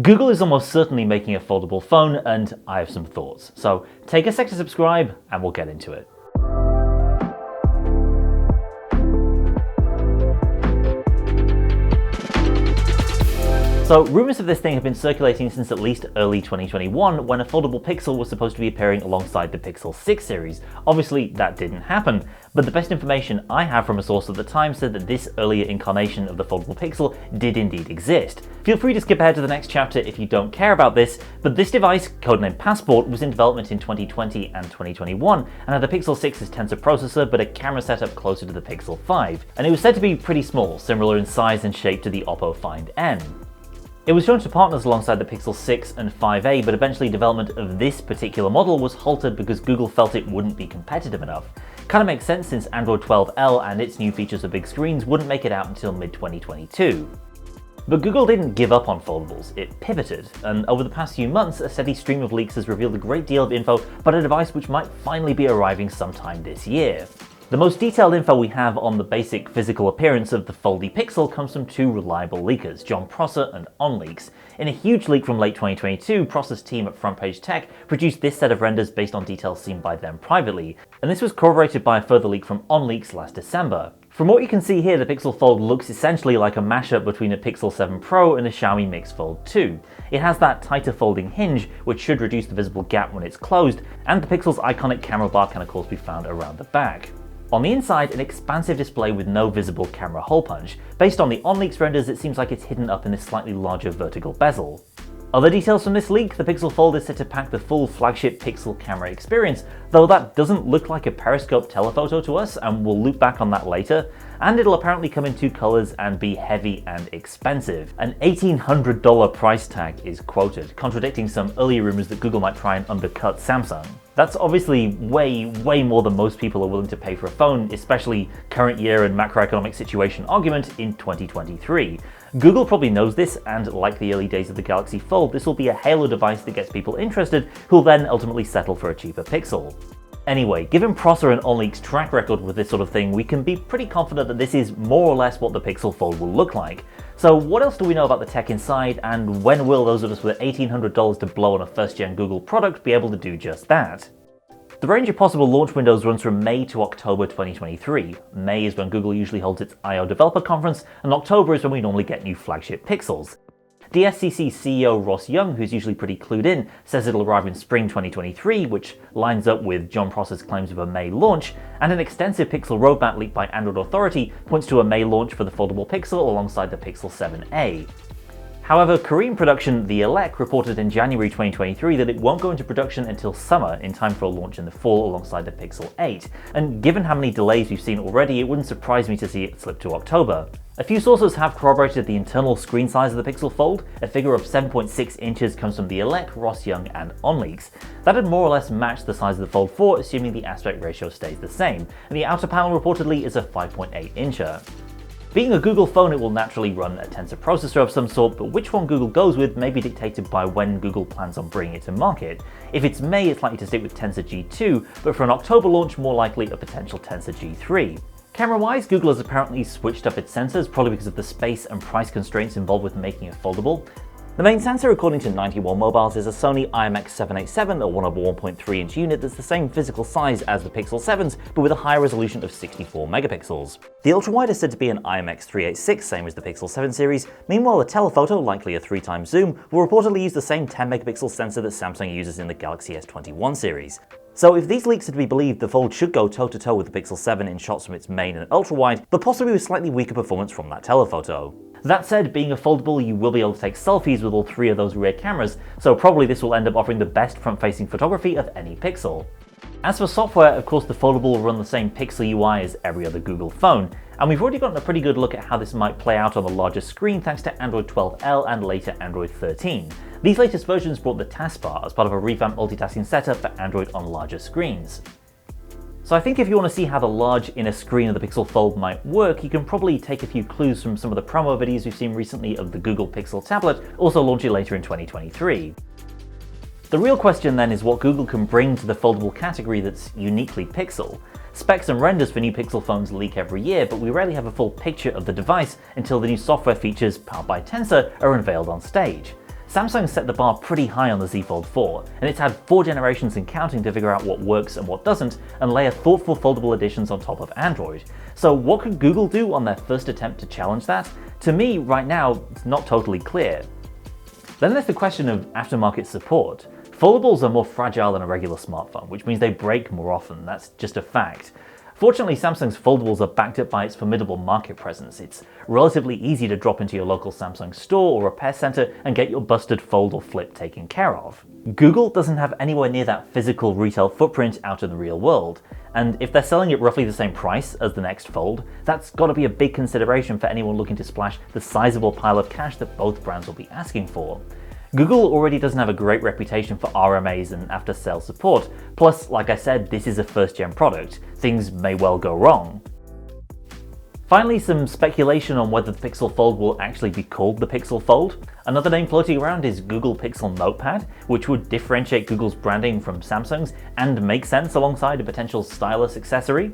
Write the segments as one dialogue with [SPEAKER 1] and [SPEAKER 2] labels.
[SPEAKER 1] Google is almost certainly making a foldable phone, and I have some thoughts. So take a sec to subscribe and we'll get into it. So rumors of this thing have been circulating since at least early 2021, when a foldable Pixel was supposed to be appearing alongside the Pixel 6 series. Obviously that didn't happen, but the best information I have from a source at the time said that this earlier incarnation of the foldable Pixel did indeed exist. Feel free to skip ahead to the next chapter if you don't care about this, but this device, codenamed Passport, was in development in 2020 and 2021 and had the Pixel 6's tensor processor but a camera setup closer to the Pixel 5, and it was said to be pretty small, similar in size and shape to the Oppo Find N. It was shown to partners alongside the Pixel 6 and 5a, but eventually development of this particular model was halted because Google felt it wouldn't be competitive enough. Kinda makes sense since Android 12L and its new features of big screens wouldn't make it out until mid-2022. But Google didn't give up on foldables, it pivoted, and over the past few months a steady stream of leaks has revealed a great deal of info about a device which might finally be arriving sometime this year. The most detailed info we have on the basic physical appearance of the foldy Pixel comes from two reliable leakers, Jon Prosser and OnLeaks. In a huge leak from late 2022, Prosser's team at Front Page Tech produced this set of renders based on details seen by them privately, and this was corroborated by a further leak from OnLeaks last December. From what you can see here, the Pixel Fold looks essentially like a mashup between a Pixel 7 Pro and a Xiaomi Mix Fold 2. It has that tighter folding hinge, which should reduce the visible gap when it's closed, and the Pixel's iconic camera bar can of course be found around the back. On the inside, an expansive display with no visible camera hole punch. Based on the OnLeaks renders, it seems like it's hidden up in this slightly larger vertical bezel. Other details from this leak, the Pixel Fold is set to pack the full flagship Pixel camera experience, though that doesn't look like a periscope telephoto to us, and we'll loop back on that later, and it'll apparently come in two colors and be heavy and expensive. An $1,800 price tag is quoted, contradicting some earlier rumors that Google might try and undercut Samsung. That's obviously way more than most people are willing to pay for a phone, especially current year and macroeconomic situation argument in 2023. Google probably knows this, and like the early days of the Galaxy Fold, this will be a halo device that gets people interested, who'll then ultimately settle for a cheaper Pixel. Anyway, given Prosser and OnLeaks' track record with this sort of thing, we can be pretty confident that this is more or less what the Pixel Fold will look like. So what else do we know about the tech inside, and when will those of us with $1,800 to blow on a first-gen Google product be able to do just that? The range of possible launch windows runs from May to October 2023. May is when Google usually holds its I/O Developer Conference, and October is when we normally get new flagship Pixels. DSCC CEO Ross Young, who's usually pretty clued in, says it'll arrive in spring 2023, which lines up with Jon Prosser's claims of a May launch, and an extensive Pixel roadmap leaked by Android Authority points to a May launch for the foldable Pixel alongside the Pixel 7a. However, Korean production The Elec reported in January 2023 that it won't go into production until summer, in time for a launch in the fall alongside the Pixel 8, and given how many delays we've seen already, it wouldn't surprise me to see it slip to October. A few sources have corroborated the internal screen size of the Pixel Fold. A figure of 7.6 inches comes from The Elec, Ross Young, and OnLeaks. That'd more or less match the size of the Fold 4, assuming the aspect ratio stays the same, and the outer panel reportedly is a 5.8 incher. Being a Google phone, it will naturally run a tensor processor of some sort, but which one Google goes with may be dictated by when Google plans on bringing it to market. If it's May, it's likely to stick with Tensor G2, but for an October launch, more likely a potential Tensor G3. Camera-wise, Google has apparently switched up its sensors, probably because of the space and price constraints involved with making it foldable. The main sensor, according to 91 Mobiles, is a Sony IMX787, a 1/1.3-inch unit that's the same physical size as the Pixel 7's, but with a higher resolution of 64 megapixels. The ultrawide is said to be an IMX386, same as the Pixel 7 series. Meanwhile, the telephoto, likely a 3x zoom, will reportedly use the same 10 megapixel sensor that Samsung uses in the Galaxy S21 series. So if these leaks are to be believed, the Fold should go toe-to-toe with the Pixel 7 in shots from its main and ultrawide, but possibly with slightly weaker performance from that telephoto. That said, being a foldable, you will be able to take selfies with all three of those rear cameras, so probably this will end up offering the best front-facing photography of any Pixel. As for software, of course the foldable will run the same Pixel UI as every other Google phone, and we've already gotten a pretty good look at how this might play out on the larger screen thanks to Android 12L and later Android 13. These latest versions brought the taskbar as part of a revamped multitasking setup for Android on larger screens. So I think if you want to see how the large inner screen of the Pixel Fold might work, you can probably take a few clues from some of the promo videos we've seen recently of the Google Pixel tablet, also launching later in 2023. The real question then is what Google can bring to the foldable category that's uniquely Pixel. Specs and renders for new Pixel phones leak every year, but we rarely have a full picture of the device until the new software features, powered by Tensor, are unveiled on stage. Samsung set the bar pretty high on the Z Fold 4, and it's had 4 generations and counting to figure out what works and what doesn't, and layer thoughtful foldable editions on top of Android. So what could Google do on their first attempt to challenge that? To me, right now, it's not totally clear. Then there's the question of aftermarket support. Foldables are more fragile than a regular smartphone, which means they break more often. That's just a fact. Fortunately, Samsung's foldables are backed up by its formidable market presence. It's relatively easy to drop into your local Samsung store or repair center and get your busted fold or flip taken care of. Google doesn't have anywhere near that physical retail footprint out in the real world, and if they're selling at roughly the same price as the next Fold, that's got to be a big consideration for anyone looking to splash the sizable pile of cash that both brands will be asking for. Google already doesn't have a great reputation for RMAs and after-sales support, plus, like I said, this is a first-gen product. Things may well go wrong. Finally, some speculation on whether the Pixel Fold will actually be called the Pixel Fold. Another name floating around is Google Pixel Notepad, which would differentiate Google's branding from Samsung's and make sense alongside a potential stylus accessory.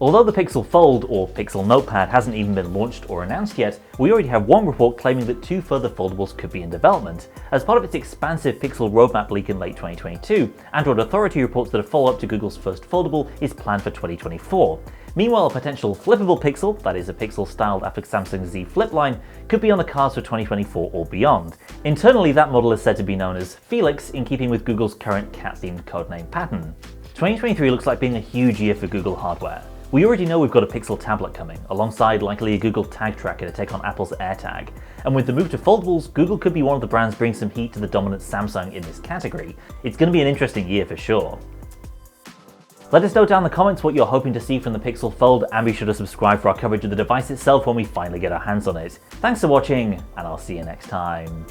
[SPEAKER 1] Although the Pixel Fold, or Pixel Notepad, hasn't even been launched or announced yet, we already have one report claiming that 2 further foldables could be in development. As part of its expansive Pixel roadmap leak in late 2022, Android Authority reports that a follow-up to Google's first foldable is planned for 2024. Meanwhile, a potential flippable Pixel, that is a Pixel styled after Samsung's Z Flip line, could be on the cards for 2024 or beyond. Internally, that model is said to be known as Felix, in keeping with Google's current cat-themed codename pattern. 2023 looks like being a huge year for Google hardware. We already know we've got a Pixel tablet coming, alongside likely a Google Tag Tracker to take on Apple's AirTag. And with the move to foldables, Google could be one of the brands bringing some heat to the dominant Samsung in this category. It's going to be an interesting year for sure. Let us know down in the comments what you're hoping to see from the Pixel Fold, and be sure to subscribe for our coverage of the device itself when we finally get our hands on it. Thanks for watching, and I'll see you next time.